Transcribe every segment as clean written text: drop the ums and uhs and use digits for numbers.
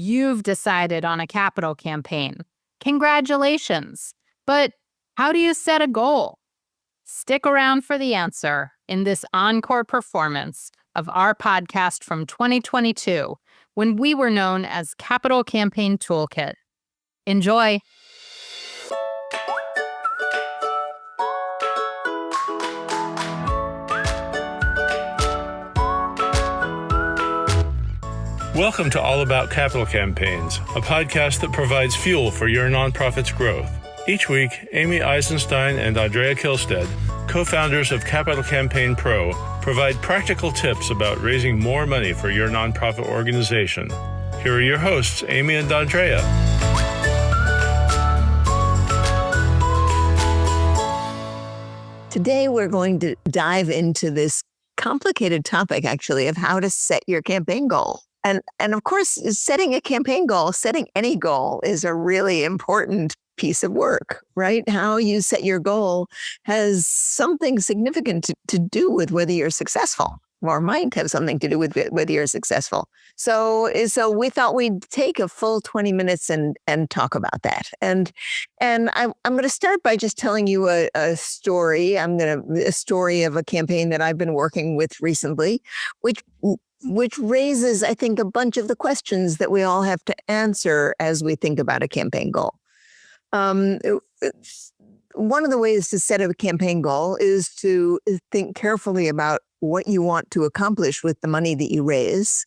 You've decided on a capital campaign. Congratulations. But how do you set a goal? Stick around for the answer in this encore performance of our podcast from 2022, when we were known as Capital Campaign Toolkit. Enjoy. Welcome to All About Capital Campaigns, a podcast that provides fuel for your nonprofit's growth. Each week, Amy Eisenstein and Andrea Kihlstedt, co-founders of Capital Campaign Pro, provide practical tips about raising more money for your nonprofit organization. Here are your hosts, Amy and Andrea. Today, we're going to dive into this complicated topic, actually, of how to set your campaign goal. And of course, setting a campaign goal, setting any goal is a really important piece of work, right? How you set your goal has something significant to do with whether you're successful, or might have something to do with whether you're successful. So we thought we'd take a full 20 minutes and talk about that. And I'm going to start by just telling you a story. A story of a campaign that I've been working with recently, which raises, I think, a bunch of the questions that we all have to answer as we think about a campaign goal. One of the ways to set a campaign goal is to think carefully about what you want to accomplish with the money that you raise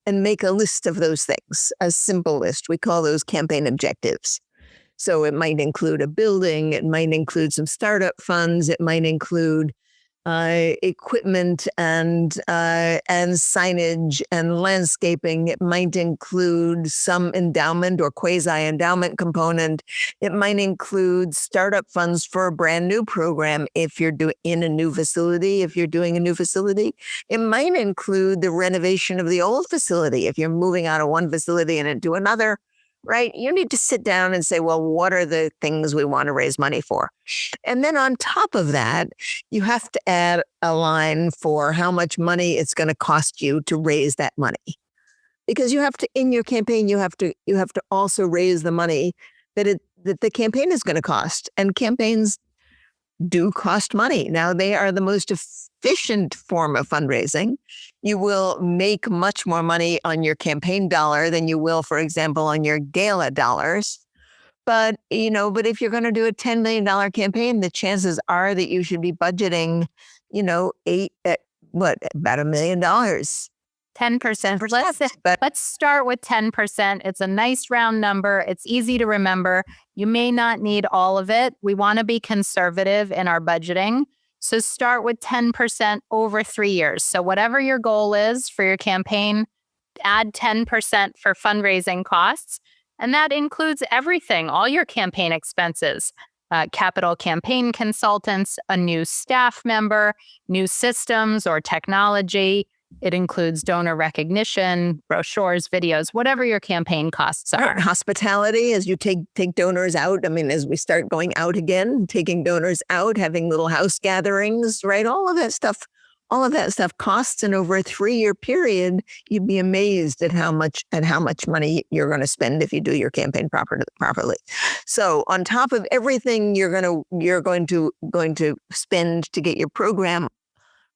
and make a list of those things, a simple list. We call those campaign objectives. So it might include a building, it might include some startup funds, it might include equipment and signage and landscaping. It might include some endowment or quasi-endowment component. It might include startup funds for a brand new program if you're doing a new facility. It might include the renovation of the old facility if you're moving out of one facility and into another. Right? You need to sit down and say, well, what are the things we want to raise money for? And then on top of that, you have to add a line for how much money it's going to cost you to raise that money. Because you have to, in your campaign, you have to also raise the money that the campaign is going to cost. And campaigns do cost money. Now, they are the most efficient form of fundraising. You will make much more money on your campaign dollar than you will, for example, on your gala dollars. But if you're going to do a $10 million campaign, the chances are that you should be budgeting, about $1 million. 10%. Let's start with 10%. It's a nice round number. It's easy to remember. You may not need all of it. We want to be conservative in our budgeting. So start with 10% over 3 years. So whatever your goal is for your campaign, add 10% for fundraising costs. And that includes everything, all your campaign expenses, capital campaign consultants, a new staff member, new systems or technology. It includes donor recognition, brochures, videos, whatever your campaign costs are. Hospitality, as you take donors out. As we start going out again, taking donors out, having little house gatherings, right? All of that stuff costs. And over a 3-year period, you'd be amazed at how much money you're going to spend if you do your campaign properly. So on top of everything you're going to spend to get your program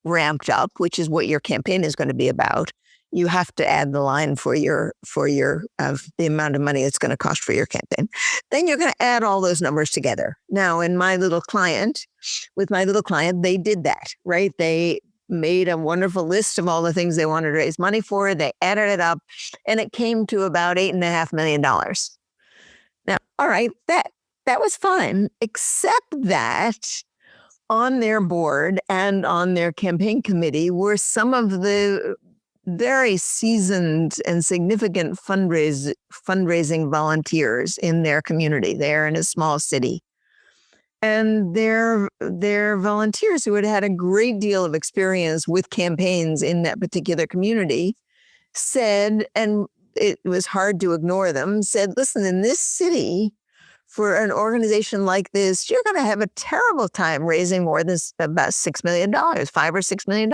ramped up, which is what your campaign is going to be about, you have to add the line for your the amount of money it's going to cost for your campaign. Then you're going to add all those numbers together. Now, with my little client, they did that, right? They made a wonderful list of all the things they wanted to raise money for. They added it up, and it came to about $8.5 million. Now, all right, that was fine, except that on their board and on their campaign committee were some of the very seasoned and significant fundraising volunteers in their community. They're in a small city. And they're volunteers who had a great deal of experience with campaigns in that particular community said, and it was hard to ignore them, said, listen, in this city, for an organization like this, you're going to have a terrible time raising more than about $6 million, $5 or $6 million.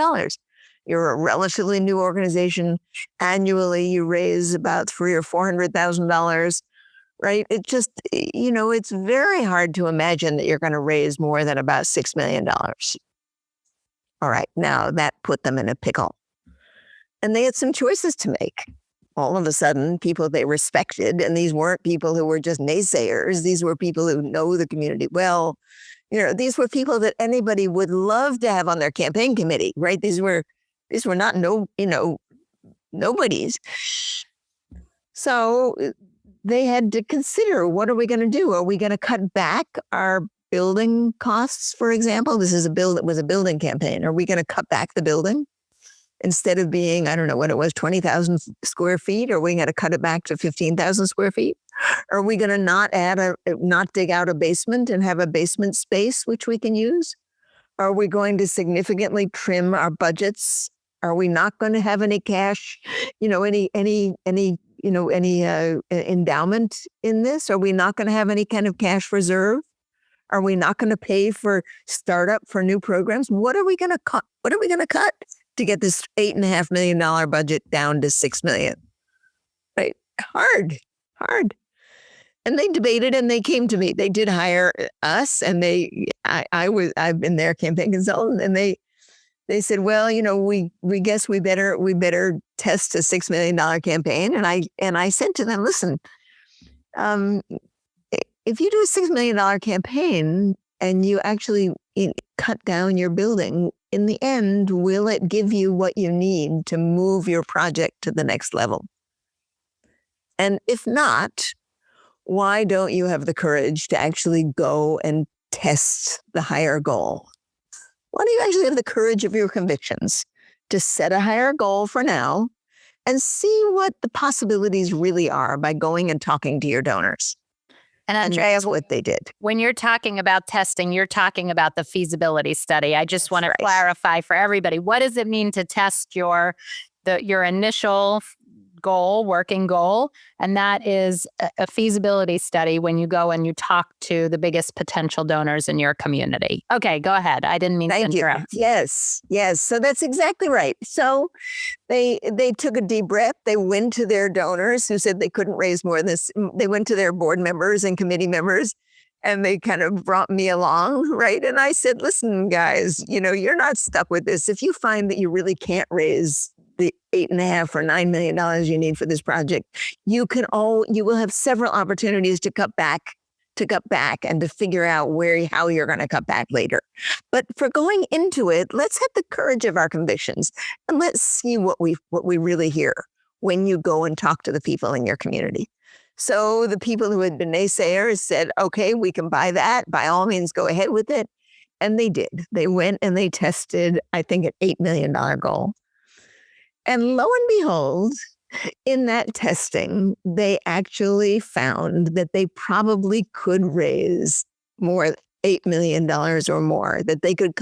You're a relatively new organization. Annually, you raise about $300,000 or $400,000, right? It just, it's very hard to imagine that you're going to raise more than about $6 million. All right, now that put them in a pickle. And they had some choices to make. All of a sudden, people they respected, and these weren't people who were just naysayers. These were people who know the community well. These were people that anybody would love to have on their campaign committee, right? These were not nobodies. So they had to consider, what are we going to do? Are we going to cut back our building costs, for example? This is was a building campaign. Are we going to cut back the building? Instead of being, I don't know what it was, 20,000 square feet, are we going to cut it back to 15,000 square feet? Are we going to not dig out a basement and have a basement space which we can use? Are we going to significantly trim our budgets? Are we not going to have any cash, any endowment in this? Are we not going to have any kind of cash reserve? Are we not going to pay for startup for new programs? What are we going to cut? What are we going to cut to get this $8.5 million budget down to $6 million? Right? Hard. And they debated and they came to me. They did hire us, and I've been their campaign consultant, and they said, well, we guess we better test a $6 million campaign. And I said to them, listen, if you do a $6 million campaign and you actually cut down your building, in the end, will it give you what you need to move your project to the next level? And if not, why don't you have the courage to actually go and test the higher goal? Why don't you actually have the courage of your convictions to set a higher goal for now and see what the possibilities really are by going and talking to your donors? And Andrea, that's what they did. When you're talking about testing, you're talking about the feasibility study. I just want to clarify for everybody, what does it mean to test your initial goal, working goal? And that is a feasibility study when you go and you talk to the biggest potential donors in your community. Okay, go ahead. I didn't mean to interrupt. Yes. So that's exactly right. So they took a deep breath. They went to their donors who said they couldn't raise more than this. They went to their board members and committee members, and they kind of brought me along, right? And I said, listen, guys, you're not stuck with this. If you find that you really can't raise the $8.5 or $9 million you need for this project, you will have several opportunities to cut back and to figure out how you're going to cut back later. But for going into it, let's have the courage of our convictions, and let's see what we really hear when you go and talk to the people in your community. So the people who had been naysayers said, okay, we can buy that. By all means, go ahead with it. And they did. They went and they tested, I think, an $8 million goal. And lo and behold, in that testing, they actually found that they probably could raise more, $8 million or more, that they could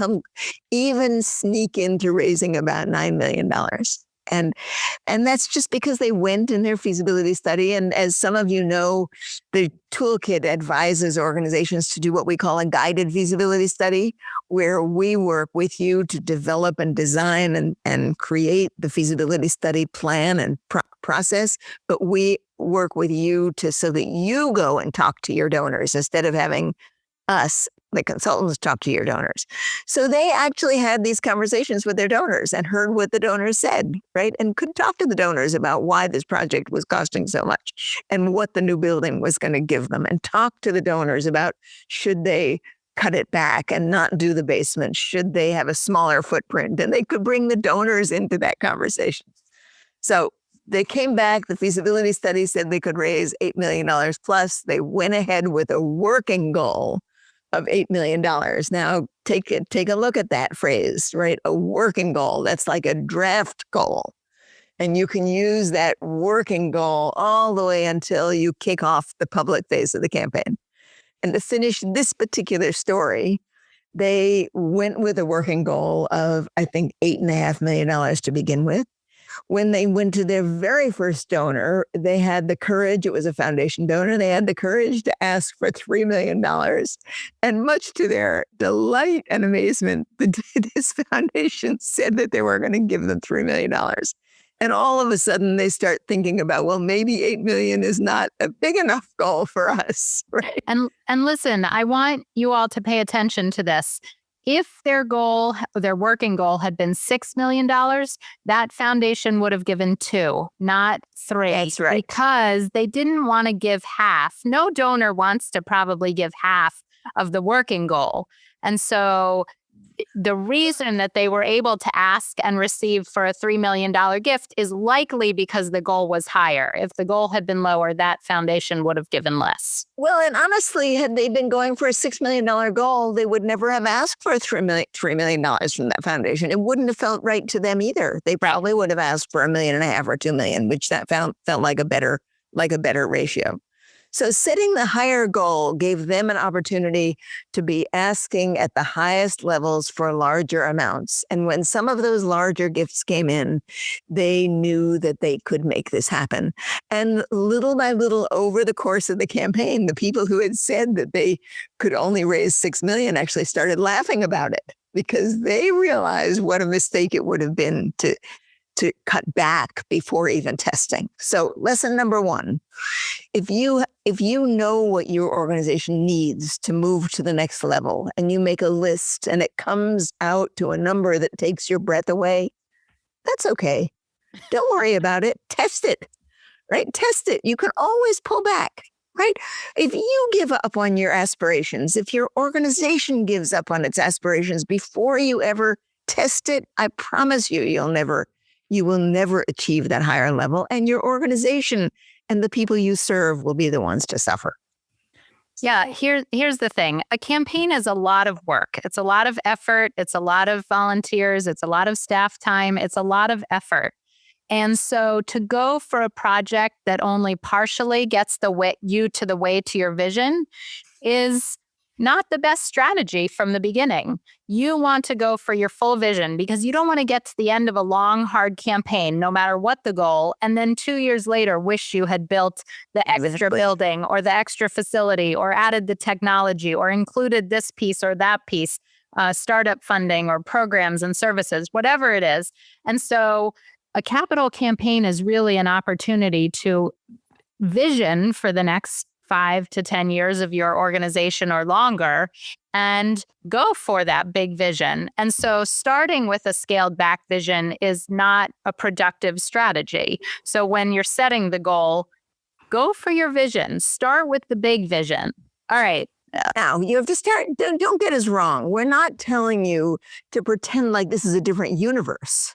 even sneak into raising about $9 million. And that's just because they went in their feasibility study. And as some of you know, the toolkit advises organizations to do what we call a guided feasibility study, where we work with you to develop and design and create the feasibility study plan and process. But we work with you so that you go and talk to your donors instead of having us, the consultants, talk to your donors. So they actually had these conversations with their donors and heard what the donors said, right? And could talk to the donors about why this project was costing so much and what the new building was going to give them, and talk to the donors about, should they cut it back and not do the basement? Should they have a smaller footprint? And they could bring the donors into that conversation. So they came back. The feasibility study said they could raise $8 million plus. They went ahead with a working goal of $8 million. Now, take a look at that phrase, right? A working goal. That's like a draft goal. And you can use that working goal all the way until you kick off the public phase of the campaign. And to finish this particular story, they went with a working goal of, I think, $8.5 million to begin with. when they went to their very first donor, they had the courage, it was a foundation donor, they had the courage to ask for $3 million. And much to their delight and amazement, this foundation said that they were going to give them $3 million. And all of a sudden they start thinking about, well, maybe 8 million is not a big enough goal for us, right? And listen, I want you all to pay attention to this. If their working goal had been $6 million, that foundation would have given 2, not 3. That's right. Because they didn't want to give half. No donor wants to probably give half of the working goal. And so the reason that they were able to ask and receive for a $3 million gift is likely because the goal was higher. If the goal had been lower, that foundation would have given less. Well, and honestly, had they been going for a $6 million goal, they would never have asked for $3 million from that foundation. It wouldn't have felt right to them either. They probably would have asked for $1.5 million or $2 million, which that felt like a better ratio. So setting the higher goal gave them an opportunity to be asking at the highest levels for larger amounts. And when some of those larger gifts came in, they knew that they could make this happen. And little by little over the course of the campaign, the people who had said that they could only raise $6 million actually started laughing about it because they realized what a mistake it would have been to cut back before even testing. So lesson number 1, if you know what your organization needs to move to the next level and you make a list and it comes out to a number that takes your breath away, that's okay. Don't worry about it. Test it, right? Test it. You can always pull back, right? If you give up on your aspirations, if your organization gives up on its aspirations before you ever test it, I promise you, you will never achieve that higher level, and your organization and the people you serve will be the ones to suffer. Yeah, here's the thing. A campaign is a lot of work. It's a lot of effort. It's a lot of volunteers. It's a lot of staff time. It's a lot of effort. And so to go for a project that only partially gets you to the way to your vision is not the best strategy from the beginning. You want to go for your full vision because you don't want to get to the end of a long, hard campaign, no matter what the goal, and then 2 years later wish you had built the extra building or the extra facility or added the technology or included this piece or that piece, startup funding or programs and services, whatever it is. And so a capital campaign is really an opportunity to vision for the next 5 to 10 years of your organization or longer and go for that big vision. And so starting with a scaled back vision is not a productive strategy. So when you're setting the goal, go for your vision. Start with the big vision. All right. Now, you have to start, don't get us wrong. We're not telling you to pretend like this is a different universe,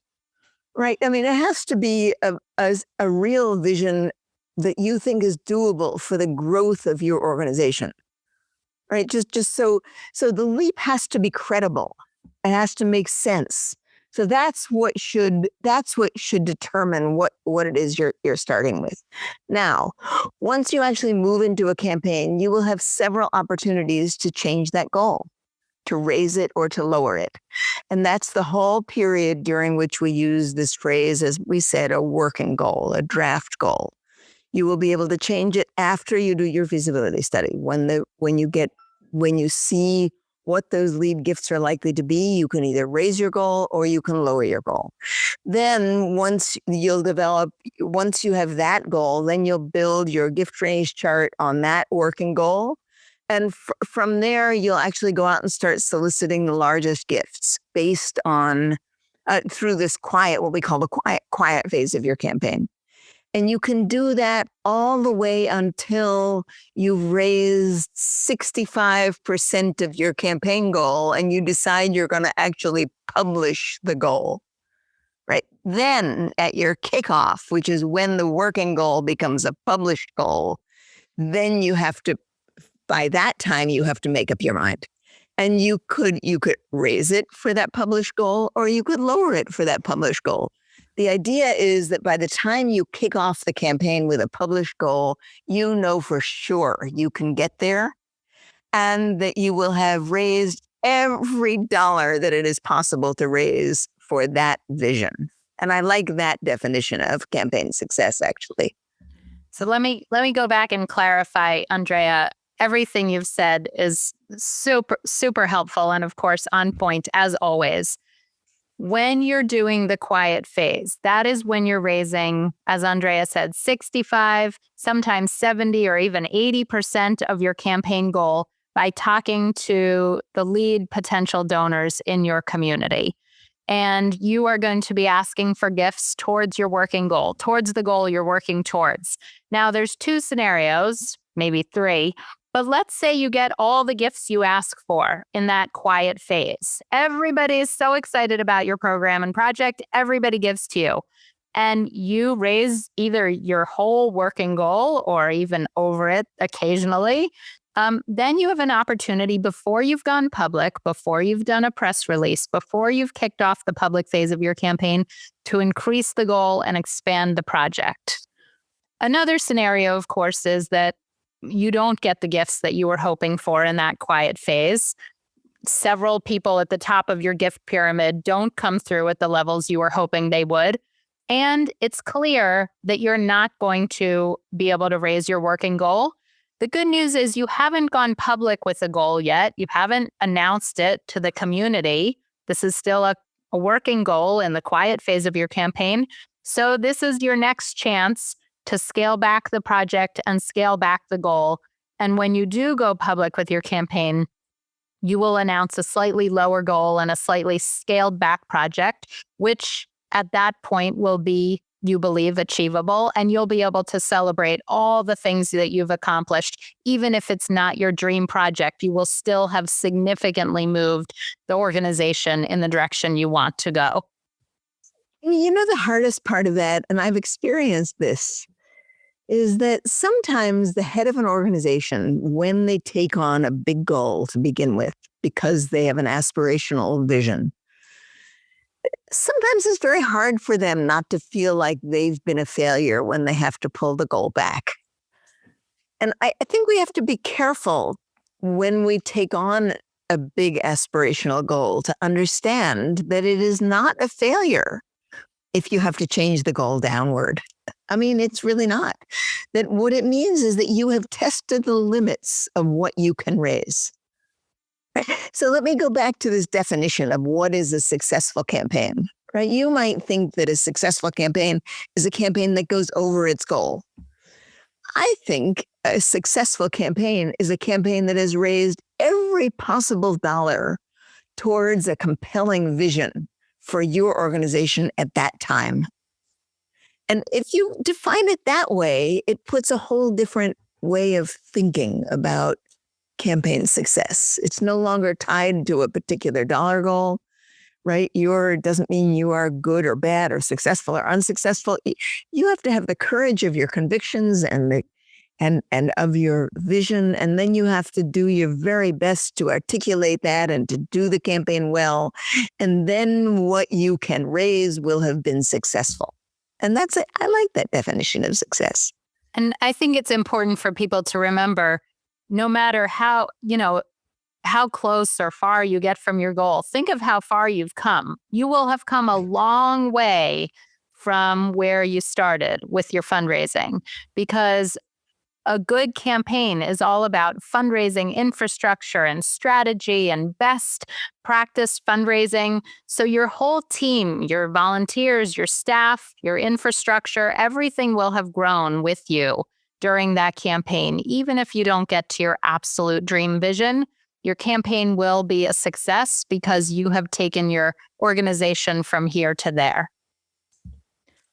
right? I mean, it has to be a real vision that you think is doable for the growth of your organization, right? Just so the leap has to be credible. It has to make sense. So that's what should determine what it is you're starting with. Now, once you actually move into a campaign, you will have several opportunities to change that goal, to raise it or to lower it. And that's the whole period during which we use this phrase, as we said, a working goal, a draft goal. You will be able to change it after you do your feasibility study. When you see what those lead gifts are likely to be, you can either raise your goal or you can lower your goal. Then once you have that goal, then you'll build your gift range chart on that working goal. And from there, you'll actually go out and start soliciting the largest gifts based on, through this what we call the quiet phase of your campaign. And you can do that all the way until you've raised 65% of your campaign goal and you decide you're going to actually publish the goal, right? Then at your kickoff, which is when the working goal becomes a published goal, then by that time, you have to make up your mind. And you could raise it for that published goal or you could lower it for that published goal. The idea is that by the time you kick off the campaign with a published goal, you know for sure you can get there and that you will have raised every dollar that it is possible to raise for that vision. And I like that definition of campaign success, actually. So let me go back and clarify, Andrea. Everything you've said is super, super helpful and, of course, on point as always. When you're doing the quiet phase, that is when you're raising, as Andrea said, 65, sometimes 70 or even 80% of your campaign goal by talking to the lead potential donors in your community. And you are going to be asking for gifts towards your working goal, towards the goal you're working towards. Now, there's 2 scenarios, maybe 3, but let's say you get all the gifts you ask for in that quiet phase. Everybody is so excited about your program and project, everybody gives to you. And you raise either your whole working goal or even over it occasionally. Then you have an opportunity before you've gone public, before you've done a press release, before you've kicked off the public phase of your campaign to increase the goal and expand the project. Another scenario, of course, is that you don't get the gifts that you were hoping for in that quiet phase. Several people at the top of your gift pyramid don't come through at the levels you were hoping they would. And it's clear that you're not going to be able to raise your working goal. The good news is you haven't gone public with a goal yet. You haven't announced it to the community. This is still a working goal in the quiet phase of your campaign. So this is your next chance to scale back the project and scale back the goal. And when you do go public with your campaign, you will announce a slightly lower goal and a slightly scaled back project, which at that point will be, you believe, achievable, and you'll be able to celebrate all the things that you've accomplished. Even if it's not your dream project, you will still have significantly moved the organization in the direction you want to go. You know, the hardest part of that, and I've experienced this, is that sometimes the head of an organization, when they take on a big goal to begin with, because they have an aspirational vision, sometimes it's very hard for them not to feel like they've been a failure when they have to pull the goal back. And I think we have to be careful when we take on a big aspirational goal to understand that it is not a failure if you have to change the goal downward. I mean, it's really not. That what it means is that you have tested the limits of what you can raise. So let me go back to this definition of what is a successful campaign, right? You might think that a successful campaign is a campaign that goes over its goal. I think a successful campaign is a campaign that has raised every possible dollar towards a compelling vision for your organization at that time. And if you define it that way, it puts a whole different way of thinking about campaign success. It's no longer tied to a particular dollar goal, right? Doesn't mean you are good or bad or successful or unsuccessful. You have to have the courage of your convictions and of your vision, and then you have to do your very best to articulate that and to do the campaign well. And then what you can raise will have been successful. And that's it. I like that definition of success. And I think it's important for people to remember, no matter how close or far you get from your goal, think of how far you've come. You will have come a long way from where you started with your fundraising, because a good campaign is all about fundraising infrastructure and strategy and best practice fundraising. So your whole team, your volunteers, your staff, your infrastructure, everything will have grown with you during that campaign. Even if you don't get to your absolute dream vision, your campaign will be a success because you have taken your organization from here to there.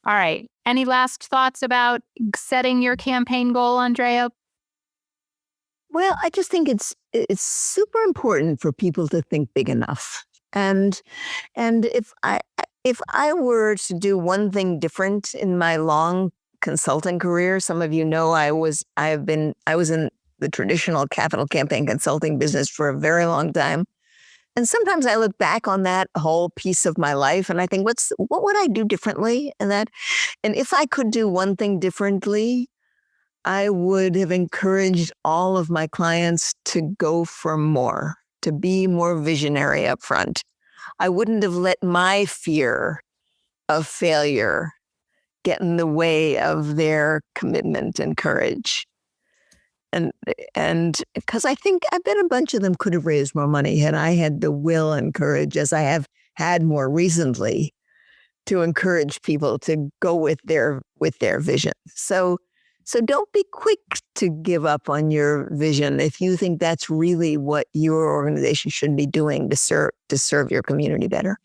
All right. Any last thoughts about setting your campaign goal, Andrea? Well, I just think it's super important for people to think big enough. And if I were to do one thing different in my long consulting career, some of you know I was in the traditional capital campaign consulting business for a very long time. And sometimes I look back on that whole piece of my life and I think, what would I do differently in that? And if I could do one thing differently, I would have encouraged all of my clients to go for more, to be more visionary up front. I wouldn't have let my fear of failure get in the way of their commitment and courage. And because I bet a bunch of them could have raised more money had I had the will and courage, as I have had more recently, to encourage people to go with their vision. So don't be quick to give up on your vision if you think that's really what your organization should be doing to serve your community better.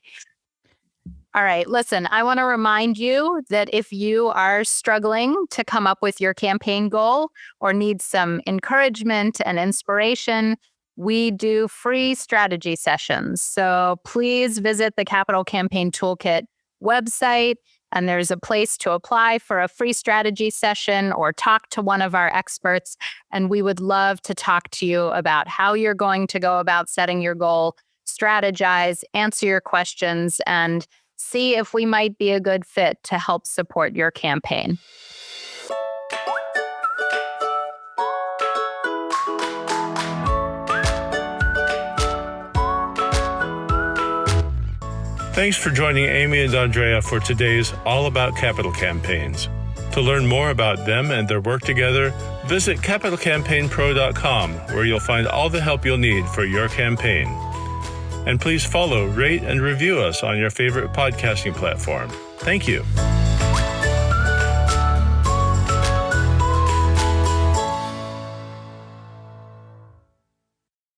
All right, listen, I want to remind you that if you are struggling to come up with your campaign goal or need some encouragement and inspiration, we do free strategy sessions. So please visit the Capital Campaign Toolkit website, and there's a place to apply for a free strategy session or talk to one of our experts. And we would love to talk to you about how you're going to go about setting your goal, strategize, answer your questions, and see if we might be a good fit to help support your campaign. Thanks for joining Amy and Andrea for today's All About Capital Campaigns. To learn more about them and their work together, visit capitalcampaignpro.com, where you'll find all the help you'll need for your campaign. And please follow, rate, and review us on your favorite podcasting platform. Thank you.